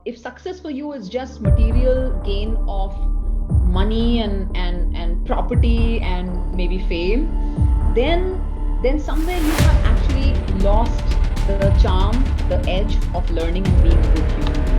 If success for you is just material gain of money and property and maybe fame, then somewhere you have actually lost the charm, the edge of learning and being a good human being.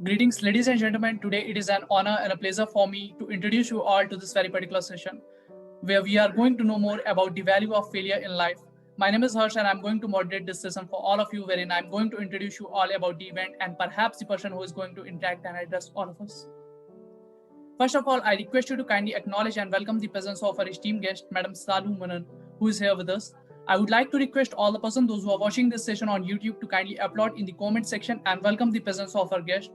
Greetings, ladies and gentlemen. Today it is an honor and a pleasure for me to introduce you all to this very particular session where we are going to know more about the value of failure in life. My name is Harsh and I'm going to moderate this session for all of you, wherein I'm going to introduce you all about the event and perhaps the person who is going to interact and address all of us. First of all, I request you to kindly acknowledge and welcome the presence of our esteemed guest, Madam Sadhu Manan, who is here with us. I would like to request all the persons, those who are watching this session on YouTube, to kindly applaud in the comment section and welcome the presence of our guest,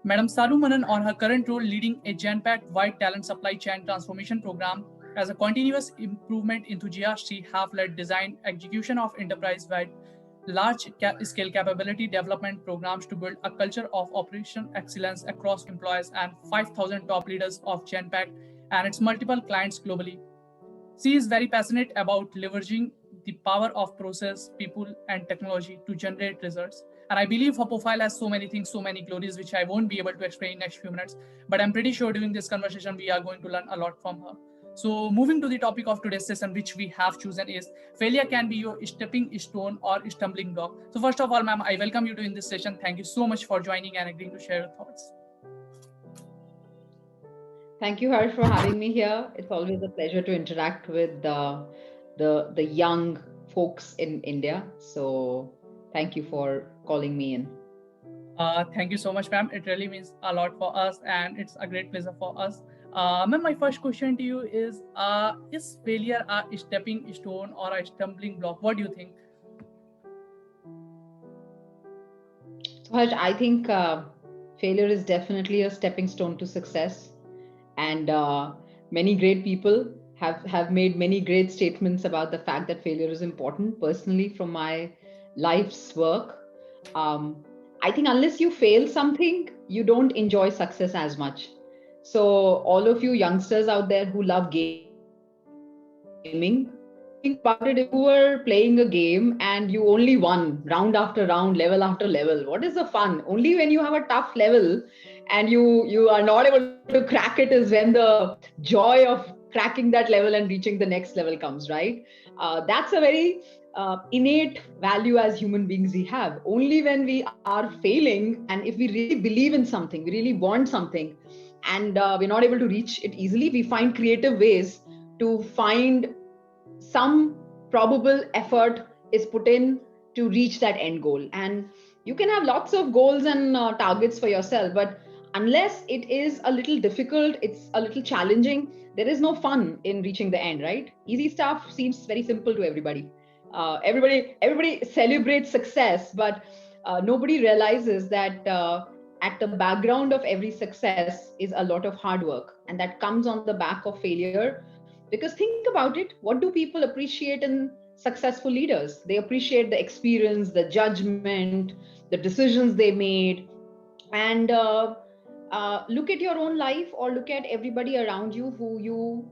Madam Sadhu Manan, on her current role leading a Genpact wide talent supply chain transformation program. As a continuous improvement enthusiast, she have led design execution of enterprise-wide large-scale capability development programs to build a culture of operational excellence across employees and 5,000 top leaders of Genpact and its multiple clients globally. She is very passionate about leveraging the power of process, people, and technology to generate results. And I believe her profile has so many things, so many glories, which I won't be able to explain in next few minutes. But I'm pretty sure during this conversation, we are going to learn a lot from her. So moving to the topic of today's session, which we have chosen is failure can be your stepping stone or stumbling block. So first of all, ma'am, I welcome you to in this session. Thank you so much for joining and agreeing to share your thoughts. Thank you, Harsh, for having me here. It's always a pleasure to interact with the young folks in India. So thank you for calling me in. Thank you so much, ma'am. It really means a lot for us, and it's a great pleasure for us. Ma'am, my first question to you is failure a stepping stone or a stumbling block? What do you think? So Harsh, I think failure is definitely a stepping stone to success, and many great people have made many great statements about the fact that failure is important. Personally, from my life's work, um, I think unless you fail something, you don't enjoy success as much. So all of you youngsters out there who love gaming, think about it. If you were playing a game and you only won round after round, level after level, what is the fun? Only when you have a tough level and you are not able to crack it is when the joy of cracking that level and reaching the next level comes, right? That's a very innate value as human beings we have. Only when we are failing and if we really believe in something, we really want something, and we're not able to reach it easily, we find creative ways to find some probable effort is put in to reach that end goal. And you can have lots of goals and targets for yourself, but unless it is a little difficult, it's a little challenging, there is no fun in reaching the end, right? Easy stuff seems very simple to everybody. Everybody celebrates success, but nobody realizes that at the background of every success is a lot of hard work, and that comes on the back of failure. Because think about it, what do people appreciate in successful leaders? They appreciate the experience, the judgment, the decisions they made. And look at your own life or look at everybody around you who you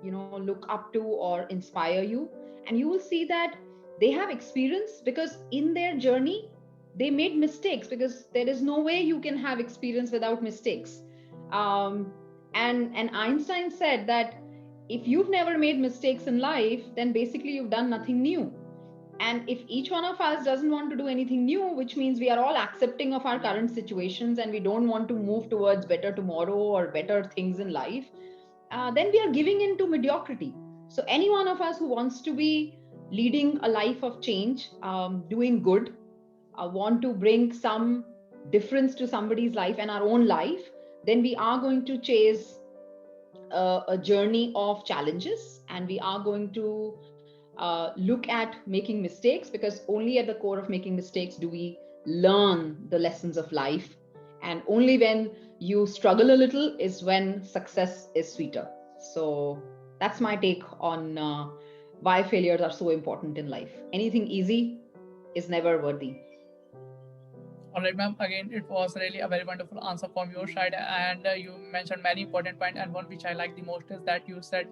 look up to or inspire you, and you will see that they have experience because in their journey they made mistakes, because there is no way you can have experience without mistakes. Um, and and Einstein said that if you've never made mistakes in life, then basically you've done nothing new. And if each one of us doesn't want to do anything new, which means we are all accepting of our current situations and we don't want to move towards better tomorrow or better things in life, then we are giving in to mediocrity. So any one of us who wants to be leading a life of change, doing good, want to bring some difference to somebody's life and our own life, then we are going to chase a journey of challenges, and we are going to look at making mistakes, because only at the core of making mistakes do we learn the lessons of life. And only when you struggle a little is when success is sweeter. So that's my take on why failures are so important in life. Anything easy is never worthy. All right, ma'am. Again, it was really a very wonderful answer from your side, and you mentioned many important points. And one which I like the most is that you said,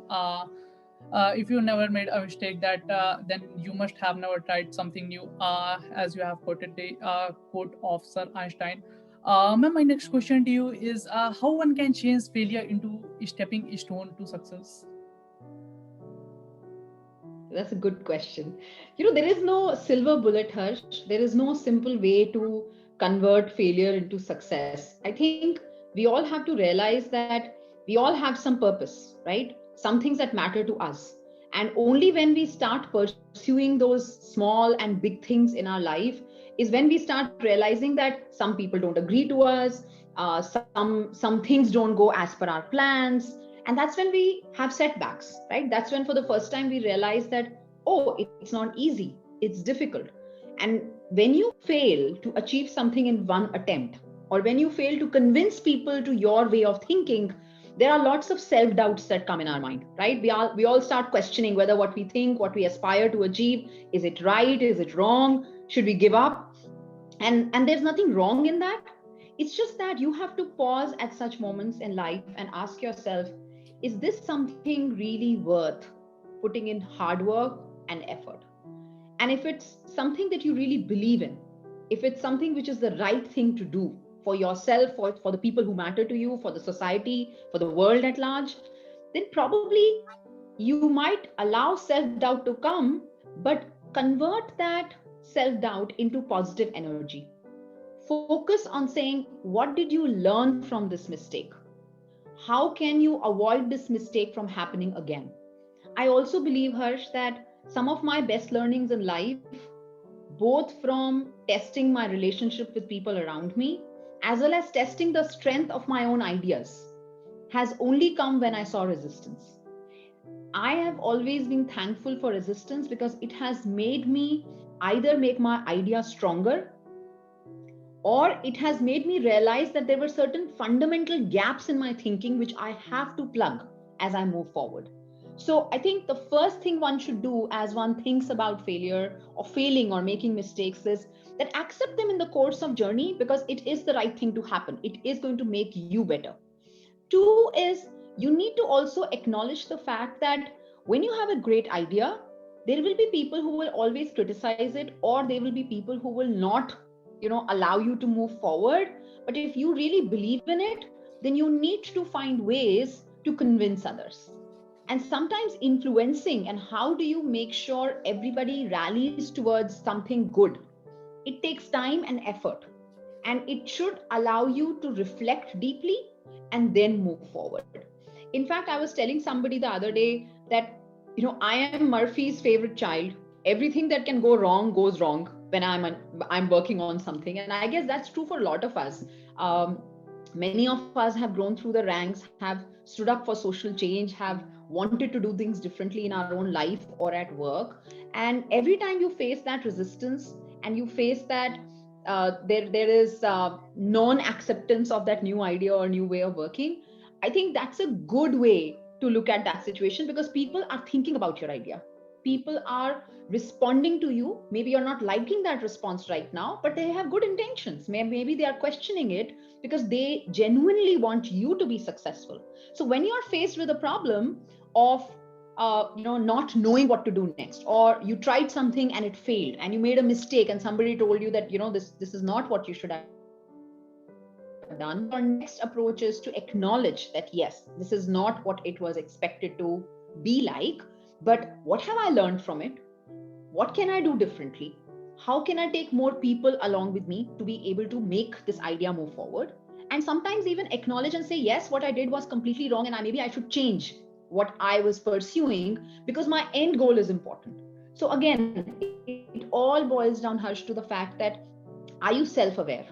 if you never made a mistake, that then you must have never tried something new. As you have quoted the quote of Sir Einstein. Ma'am, my next question to you is, how one can change failure into a stepping stone to success? That's a good question. There is no silver bullet, Harsh. There is no simple way to convert failure into success. I think we all have to realize that we all have some purpose, right? Some things that matter to us. And only when we start pursuing those small and big things in our life is when we start realizing that some people don't agree to us, some things don't go as per our plans, and that's when we have setbacks, right? That's when for the first time we realize that, oh, it's not easy, it's difficult. And when you fail to achieve something in one attempt, or when you fail to convince people to your way of thinking, there are lots of self doubts that come in our mind, right? We all start questioning whether what we think, what we aspire to achieve, is it right, is it wrong, should we give up? And there's nothing wrong in that. It's just that you have to pause at such moments in life and ask yourself, is this something really worth putting in hard work and effort? And if it's something that you really believe in, if it's something which is the right thing to do for yourself, for the people who matter to you, for the society, for the world at large, then probably you might allow self doubt to come, but convert that self doubt into positive energy. Focus on saying, what did you learn from this mistake? How can you avoid this mistake from happening again? I also believe, Harsh, that some of my best learnings in life, both from testing my relationship with people around me, as well as testing the strength of my own ideas, has only come when I saw resistance. I have always been thankful for resistance because it has made me either make my idea stronger, or it has made me realize that there were certain fundamental gaps in my thinking which I have to plug as I move forward. So I think the first thing one should do as one thinks about failure or failing or making mistakes is that accept them in the course of journey, because it is the right thing to happen. It is going to make you better. Two is, you need to also acknowledge the fact that when you have a great idea, there will be people who will always criticize it, or there will be people who will not, allow you to move forward. But if you really believe in it, then you need to find ways to convince others. And sometimes influencing, and how do you make sure everybody rallies towards something good, it takes time and effort, and it should allow you to reflect deeply and then move forward. In fact, I was telling somebody the other day that, I am Murphy's favorite child. Everything that can go wrong goes wrong when I'm working on something, and I guess that's true for a lot of us. Many of us have grown through the ranks, have stood up for social change, have wanted to do things differently in our own life or at work. And every time you face that resistance, and you face that there is non acceptance of that new idea or new way of working, I think that's a good way to look at that situation, because people are thinking about your idea. People are responding to you. Maybe you're not liking that response right now, but they have good intentions. Maybe they are questioning it because they genuinely want you to be successful. So when you are faced with a problem of not knowing what to do next, or you tried something and it failed, and you made a mistake and somebody told you that this is not what you should have done, your next approach is to acknowledge that, yes, this is not what it was expected to be like, but what have I learned from it? What can I do differently? How can I take more people along with me to be able to make this idea move forward? And sometimes even acknowledge and say, yes, what I did was completely wrong, and maybe I should change what I was pursuing, because my end goal is important. So again, it all boils down, Harsh, to the fact that, are you self-aware?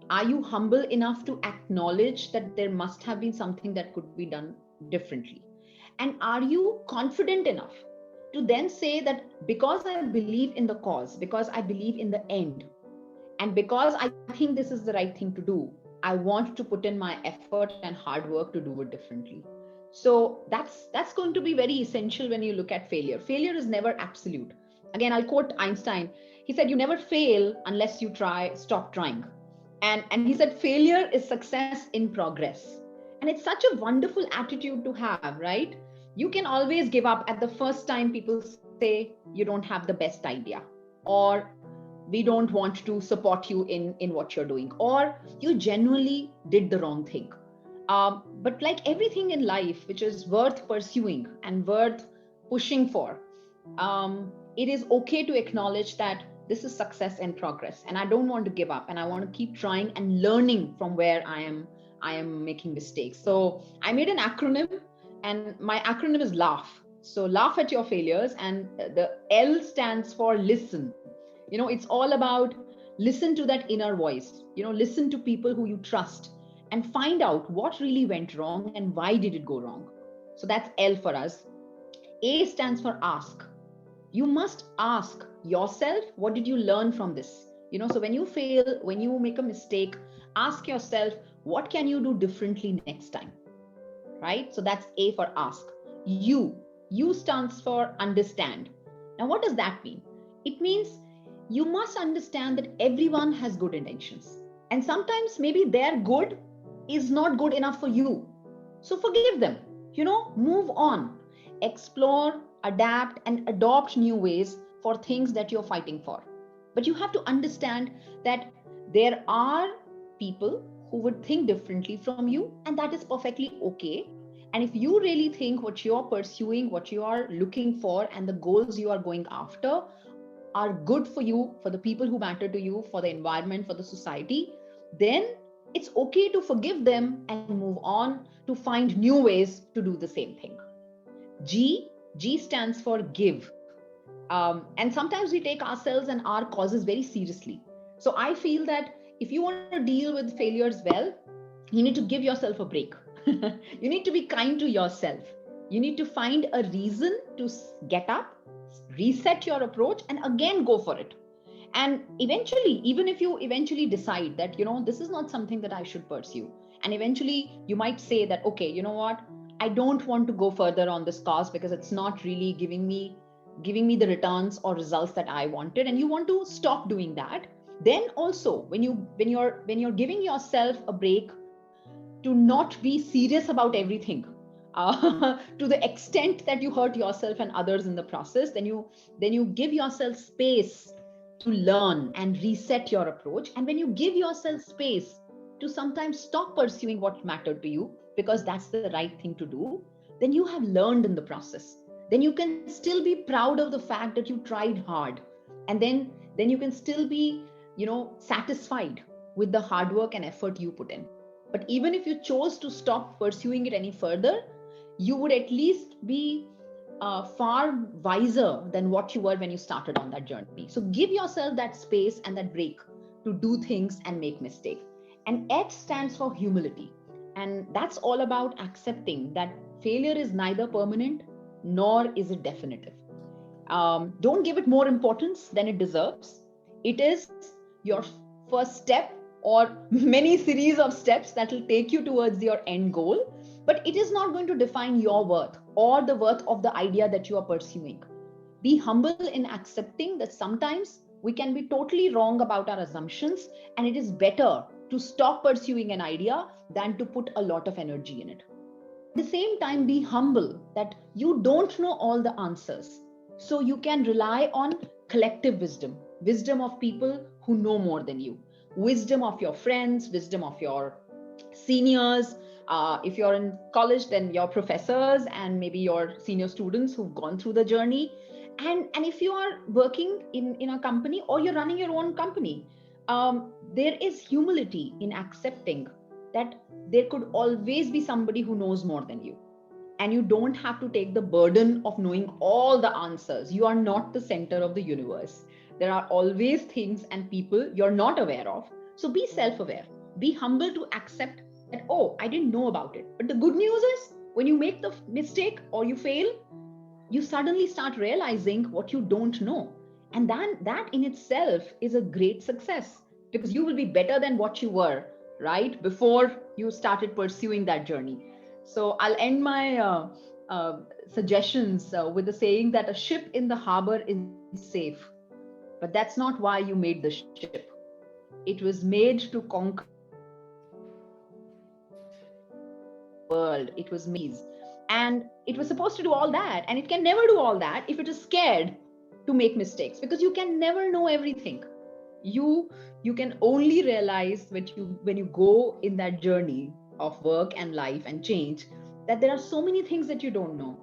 Are you humble enough to acknowledge that there must have been something that could be done differently? And are you confident enough to then say that, because I believe in the cause, because I believe in the end, and because I think this is the right thing to do, I want to put in my effort and hard work to do it differently. So that's going to be very essential when you look at failure. Failure is never absolute. Again, I'll quote Einstein. He said, you never fail unless you stop trying. And he said, failure is success in progress. And it's such a wonderful attitude to have, right? You can always give up at the first time people say you don't have the best idea, or we don't want to support you in what you're doing, or you genuinely did the wrong thing. But like everything in life which is worth pursuing and worth pushing for, it is okay to acknowledge that this is success in progress, and I don't want to give up, and I want to keep trying and learning from where I am making mistakes. So I made an acronym, and my acronym is LAUGH. So laugh at your failures, and the L stands for listen. It's all about listen to that inner voice. Listen to people who you trust, and find out what really went wrong and why did it go wrong. So that's L for us. A stands for ask. You must ask yourself, what did you learn from this? So when you fail, when you make a mistake, ask yourself, what can you do differently next time? Right? So that's A for ask. U stands for understand. Now, what does that mean? It means you must understand that everyone has good intentions. And sometimes maybe their good is not good enough for you. So forgive them, move on, explore, adapt, and adopt new ways for things that you're fighting for. But you have to understand that there are people who would think differently from you, and that is perfectly okay. And if you really think what you're pursuing, what you are looking for, and the goals you are going after are good for you, for the people who matter to you, for the environment, for the society, then it's okay to forgive them and move on to find new ways to do the same thing. G stands for give. And sometimes we take ourselves and our causes very seriously. So I feel that if you want to deal with failures well, you need to give yourself a break. You need to be kind to yourself. You need to find a reason to get up, reset your approach, and again go for it. And eventually, even if you eventually decide that, this is not something that I should pursue, and eventually you might say that, okay, you know what, I don't want to go further on this cause because it's not really giving me the returns or results that I wanted, and you want to stop doing that. Then also, when you're giving yourself a break to not be serious about everything, to the extent that you hurt yourself and others in the process, then you give yourself space to learn and reset your approach. And when you give yourself space to sometimes stop pursuing what mattered to you because that's the right thing to do, then you have learned in the process. Then you can still be proud of the fact that you tried hard, and then you can still be satisfied with the hard work and effort you put in. But even if you chose to stop pursuing it any further, you would at least be far wiser than what you were when you started on that journey. So give yourself that space and that break to do things and make mistakes. And H stands for humility. And that's all about accepting that failure is neither permanent nor is it definitive. Don't give it more importance than it deserves. It is your first step, or many series of steps that will take you towards your end goal, but it is not going to define your worth or the worth of the idea that you are pursuing. Be humble in accepting that sometimes we can be totally wrong about our assumptions, and it is better to stop pursuing an idea than to put a lot of energy in it. At the same time, be humble that you don't know all the answers. So you can rely on collective wisdom of people who know more than you, wisdom of your friends, wisdom of your seniors. If you're in college, then your professors and maybe your senior students who've gone through the journey. And if you are working in a company or you're running your own company, there is humility in accepting that there could always be somebody who knows more than you. and you don't have to take the burden of knowing all the answers. You are not the center of the universe. There are always things and people you're not aware of. So be self aware, be humble to accept that, oh, I didn't know about it. But the good news is, when you make the mistake or you fail, you suddenly start realizing what you don't know. And then that in itself is a great success, because you will be better than what you were right before you started pursuing that journey. So I'll end my suggestions with the saying that a ship in the harbor is safe, but that's not why you made the ship. It was made to conquer the world. It was made to explore the possibilities. And it was supposed to do all that. And it can never do all that if it is scared to make mistakes, because you can never know everything. You can only realize when you go in that journey of work and life and change, that there are so many things that you don't know.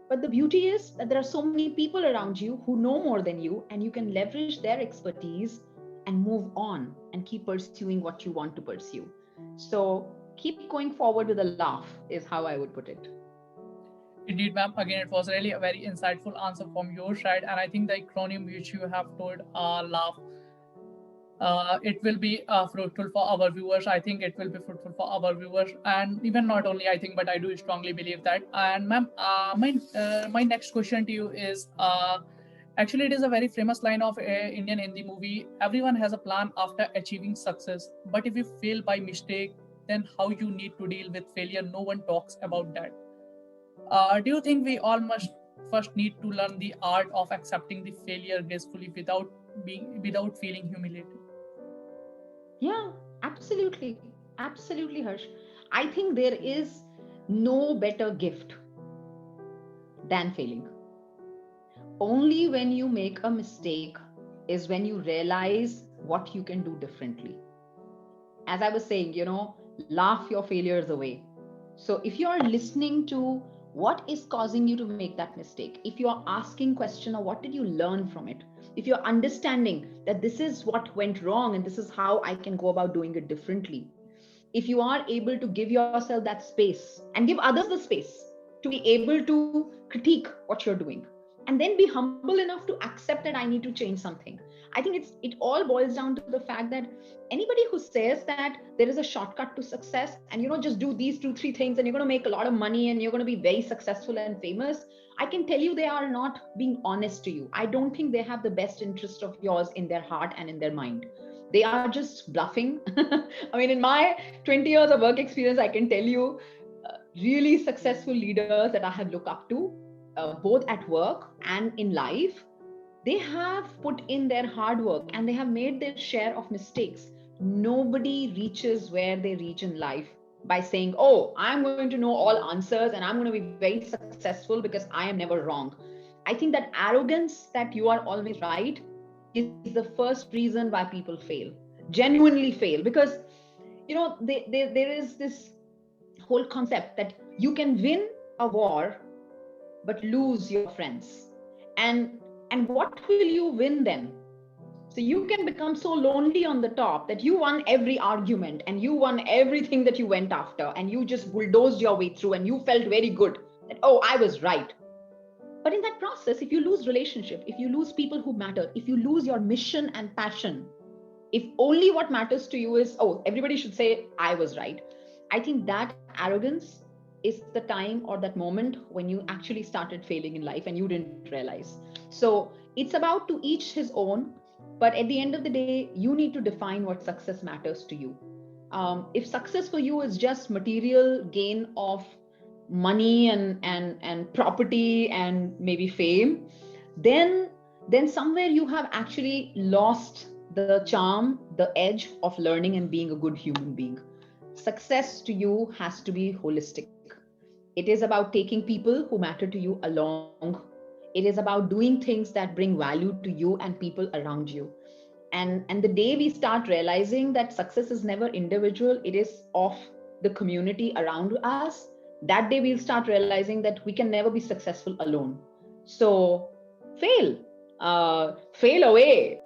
But the beauty is that there are so many people around you who know more than you, and you can leverage their expertise and move on and keep pursuing what you want to pursue. So keep going forward with a laugh, is how I would put it. Indeed, ma'am. Again, it was really a very insightful answer from your side, and I think the acronym which you have told, laugh, it will be fruitful for our viewers. I think it will be fruitful for our viewers, and even not only I think, but I do strongly believe that. And ma'am, my next question to you is, actually, it is a very famous line of Indian Hindi movie. Everyone has a plan after achieving success, but if you fail by mistake, then how you need to deal with failure? No one talks about that. Do you think we all must first need to learn the art of accepting the failure gracefully without feeling humiliated? Yeah, absolutely. Absolutely, Harsh. I think there is no better gift than failing. Only when you make a mistake is when you realize what you can do differently. As I was saying, laugh your failures away. So if you are listening to what is causing you to make that mistake, if you are asking question or what did you learn from it, if you're understanding that this is what went wrong and this is how I can go about doing it differently, if you are able to give yourself that space and give others the space to be able to critique what you're doing, and then be humble enough to accept that I need to change something. I think it all boils down to the fact that anybody who says that there is a shortcut to success and just do these 2 3 things and you're going to make a lot of money and you're going to be very successful and famous, I can tell you they are not being honest to you. I don't think they have the best interest of yours in their heart and in their mind. They are just bluffing. I mean, in my 20 years of work experience, I can tell you really successful leaders that I have looked up to, both at work and in life, they have put in their hard work and they have made their share of mistakes. Nobody reaches where they reach in life by saying, oh, I'm going to know all answers and I'm going to be very successful because I am never wrong. I think that arrogance that you are always right is the first reason why people fail, genuinely fail, because there is this whole concept that you can win a war but lose your friends. And what will you win then? So you can become so lonely on the top that you won every argument and you won everything that you went after and you just bulldozed your way through and you felt very good that, oh, I was right. But in that process, if you lose relationship, if you lose people who matter, if you lose your mission and passion, if only what matters to you is, oh, everybody should say I was right, I think that arrogance is the time or that moment when you actually started failing in life and you didn't realize. So it's about to each his own, but at the end of the day, you need to define what success matters to you. If success for you is just material gain of money and property and maybe fame, then somewhere you have actually lost the charm, the edge of learning and being a good human being. Success to you has to be holistic. It is about taking people who matter to you along. It is about doing things that bring value to you and people around you. And the day we start realizing that success is never individual, it is of the community around us, that day we'll start realizing that we can never be successful alone. So fail away.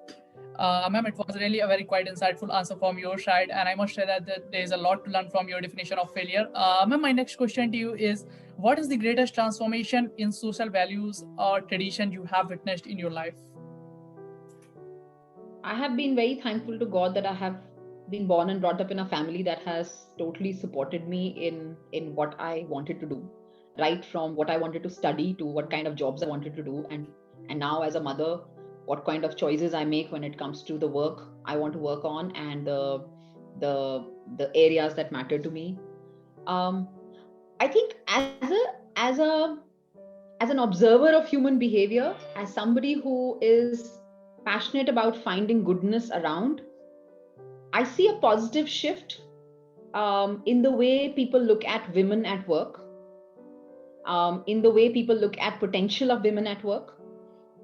Ma'am, it was really a very quite insightful answer from your side, and I must say that there is a lot to learn from your definition of failure. Ma'am, my next question to you is: what is the greatest transformation in social values or tradition you have witnessed in your life? I have been very thankful to God that I have been born and brought up in a family that has totally supported me in what I wanted to do, right from what I wanted to study to what kind of jobs I wanted to do, and now as a mother, what kind of choices I make when it comes to the work I want to work on and the the areas that matter to me. Um, I think as a as an observer of human behavior, as somebody who is passionate about finding goodness around, I see a positive shift in the way people look at women at work, in the way people look at potential of women at work.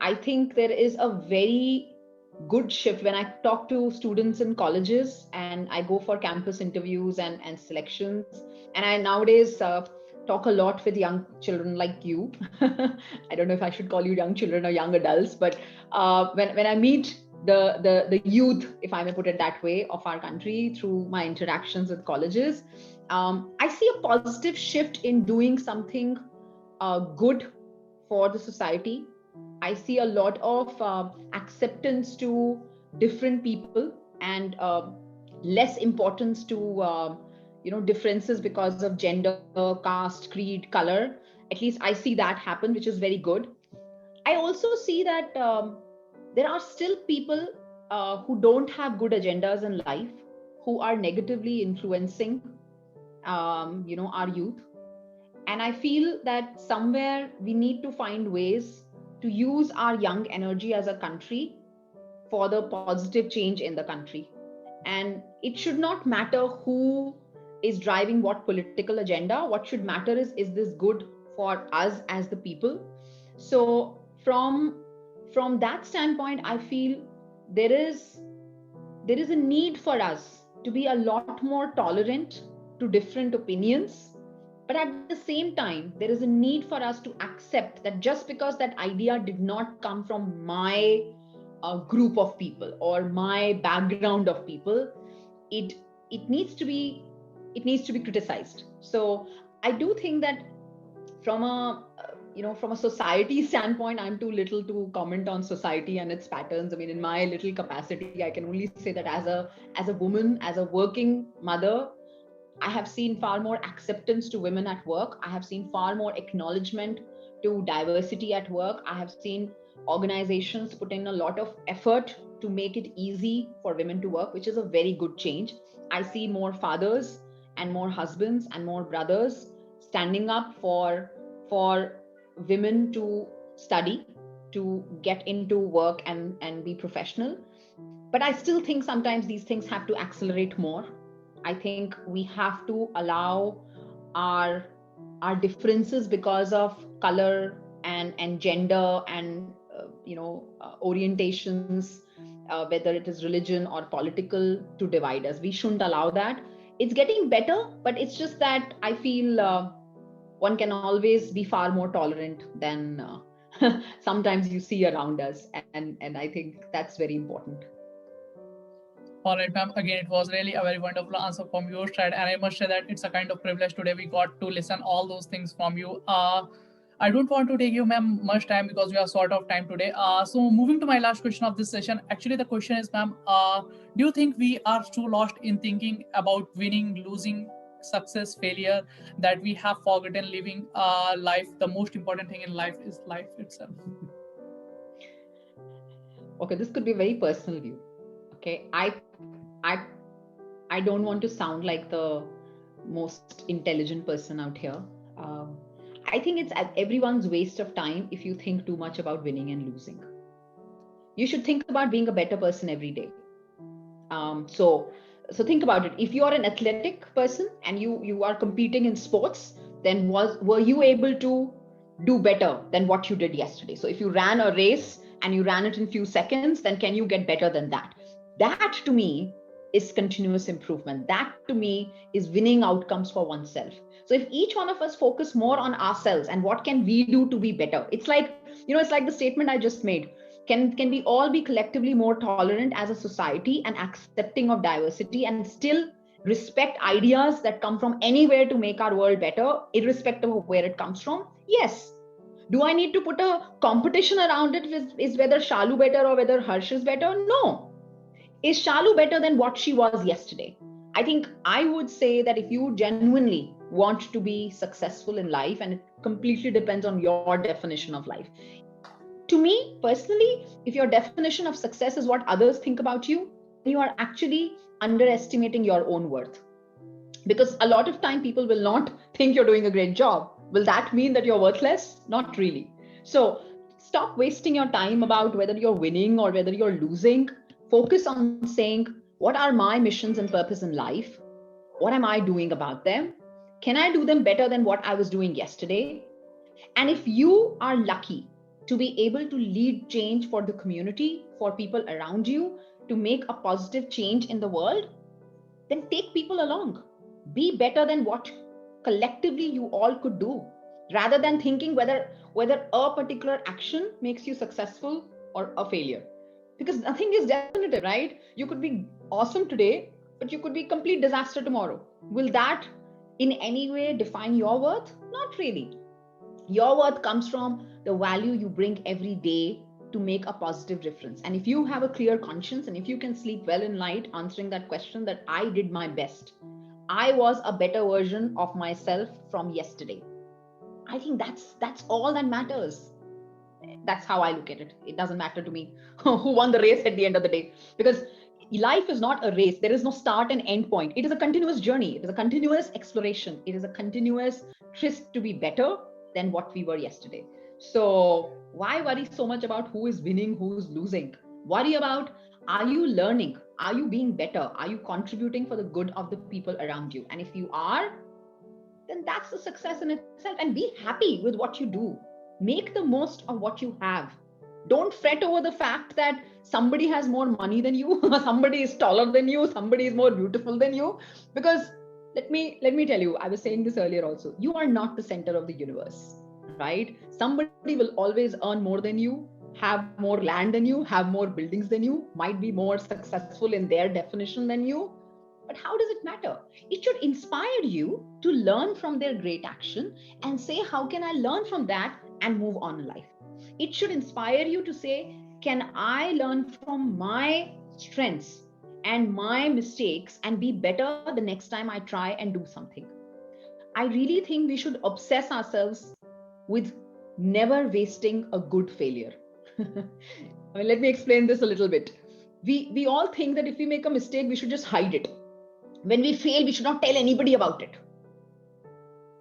I think there is a very good shift when I talk to students in colleges and I go for campus interviews and selections. And I nowadays talk a lot with young children like you. I don't know if I should call you young children or young adults, but when I meet the youth, if I may put it that way, of our country through my interactions with colleges, I see a positive shift in doing something good for the society. I see a lot of acceptance to different people and less importance to differences because of gender, caste, creed, color. At least I see that happen, which is very good. I also see that there are still people who don't have good agendas in life, who are negatively influencing, our youth. And I feel that somewhere we need to find ways to use our young energy as a country for the positive change in the country. And it should not matter who is driving what political agenda. What should matter is this good for us as the people? So from that standpoint, I feel there is there is a need for us to be a lot more tolerant to different opinions, but at the same time there is a need for us to accept that just because that idea did not come from my group of people or my background of people, it it needs to be it needs to be criticized. So I do think that from a from a society standpoint, I'm too little to comment on society and its patterns. I mean, in my little capacity, I can only say that as a woman, as a working mother, I have seen far more acceptance to women at work. I have seen far more acknowledgement to diversity at work. I have seen organizations put in a lot of effort to make it easy for women to work, which is a very good change. I see more fathers and more husbands and more brothers standing up for women to study, to get into work and be professional. But I still think sometimes these things have to accelerate more. I think we have to allow our differences because of color and gender and orientations, whether it is religion or political, to divide us. We shouldn't allow that. It's getting better, but it's just that I feel one can always be far more tolerant than sometimes you see around us, and I think that's very important. All right, ma'am. Again, it was really a very wonderful answer from your side, and I must say that it's a kind of privilege today. We got to listen all those things from you. I don't want to take you, ma'am, much time because we are short of time today. So moving to my last question of this session. Actually, the question is, ma'am, do you think we are too lost in thinking about winning, losing, success, failure, that we have forgotten living life? The most important thing in life is life itself. Okay, this could be a very personal view. Okay, I I don't want to sound like the most intelligent person out here. Um, I think it's at everyone's waste of time if you think too much about winning and losing. You should think about being a better person every day. So think about it. If you are an athletic person and you are competing in sports, then were you able to do better than what you did yesterday? So if you ran a race and you ran it in few seconds, then can you get better than that? That to me is continuous improvement. That to me is winning outcomes for oneself. So if each one of us focus more on ourselves and what can we do to be better, it's like the statement I just made. Can we all be collectively more tolerant as a society and accepting of diversity and still respect ideas that come from anywhere to make our world better, irrespective of where it comes from? Yes. Do I need to put a competition around it? Is whether Shalu better or whether Harsh is better? No. Is Shalu better than what she was yesterday? I think I would say that if you genuinely want to be successful in life, and it completely depends on your definition of life. To me personally, if your definition of success is what others think about you, you are actually underestimating your own worth. Because a lot of time people will not think you're doing a great job. Will that mean that you're worthless? Not really. So stop wasting your time about whether you're winning or whether you're losing. Focus on saying, what are my missions and purpose in life? What am I doing about them? Can I do them better than what I was doing yesterday? And if you are lucky to be able to lead change for the community, for people around you, to make a positive change in the world, then take people along. Be better than what collectively you all could do, rather than thinking whether a particular action makes you successful or a failure. Because nothing is definitive, right? You could be awesome today, but you could be complete disaster tomorrow. Will that in any way define your worth? Not really. Your worth comes from the value you bring every day to make a positive difference. And if you have a clear conscience and if you can sleep well in night answering that question, that I did my best, I was a better version of myself from yesterday, I think that's all that matters. That's how I look at it. It doesn't matter to me who won the race at the end of the day, because life is not a race. There is no start and end point. It is a continuous journey. It is a continuous exploration. It is a continuous tryst to be better than what we were yesterday. So why worry so much about who is winning, who's losing? Worry about, are you learning? Are you being better? Are you contributing for the good of the people around you? And if you are, then that's the success in itself. And be happy with what you do. Make the most of what you have. Don't fret over the fact that somebody has more money than you, somebody is taller than you, somebody is more beautiful than you. Because let me tell you, I was saying this earlier also, you are not the center of the universe, right? Somebody will always earn more than you, have more land than you, have more buildings than you, might be more successful in their definition than you. But how does it matter? It should inspire you to learn from their great action and say, how can I learn from that and move on in life? It should inspire you to say, can I learn from my strengths and my mistakes and be better the next time I try and do something? I really think we should obsess ourselves with never wasting a good failure. Let me explain this a little bit. We all think that if we make a mistake, we should just hide it. When we fail, we should not tell anybody about it.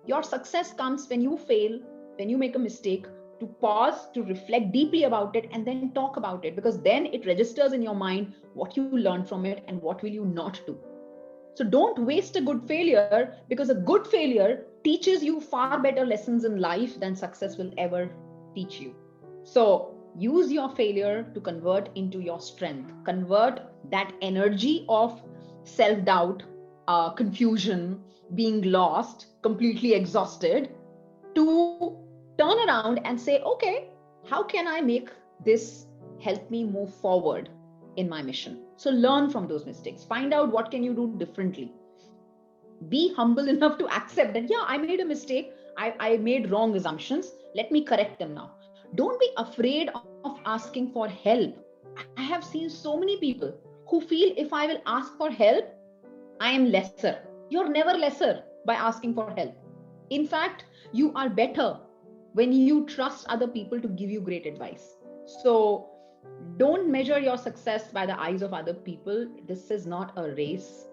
Your success comes when you fail, when you make a mistake, to pause, to reflect deeply about it, and then talk about it, because then it registers in your mind what you learned from it and what will you not do. So don't waste a good failure, because a good failure teaches you far better lessons in life than success will ever teach you. So use your failure to convert into your strength. Convert that energy of self-doubt, confusion, being lost, completely exhausted, to turn around and say, okay, how can I make this help me move forward in my mission? So learn from those mistakes. Find out what can you do differently. Be humble enough to accept that, yeah, I made a mistake. I made wrong assumptions. Let me correct them now. Don't be afraid of asking for help. I have seen so many people who feel, if I will ask for help, I am lesser. You're never lesser by asking for help. In fact, you are better when you trust other people to give you great advice. So don't measure your success by the eyes of other people. This is not a race.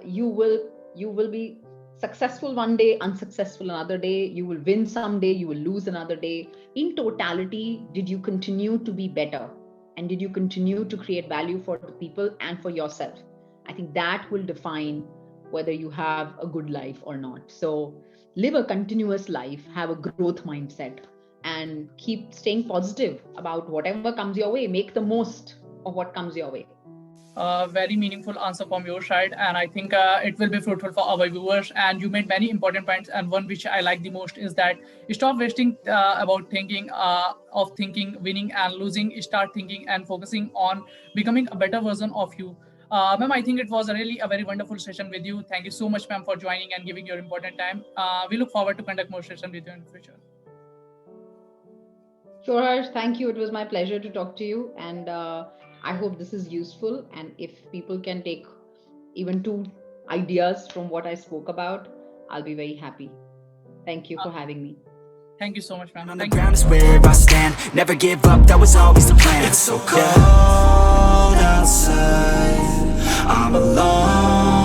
You will be successful one day, unsuccessful another day. You will win someday, you will lose another day. In totality, did you continue to be better? And did you continue to create value for the people and for yourself? I think that will define whether you have a good life or not. So live a continuous life, have a growth mindset, and keep staying positive about whatever comes your way. Make the most of what comes your way. very meaningful answer from your side, and I think it will be fruitful for our viewers. And you made many important points, and one which I like the most is that stop wasting about thinking of thinking, winning and losing. Start thinking and focusing on becoming a better version of you. Ma'am, I think it was really a very wonderful session with you. Thank you so much, ma'am, for joining and giving your important time. We look forward to conduct more sessions with you in the future. Sure, Harsh. Thank you. It was my pleasure to talk to you. And I hope this is useful. And if people can take even 2 ideas from what I spoke about, I'll be very happy. Thank you for having me. Thank you so much, ma'am. On the ground is where I stand. Never give up, that was always the plan. It's so cold outside, I'm alone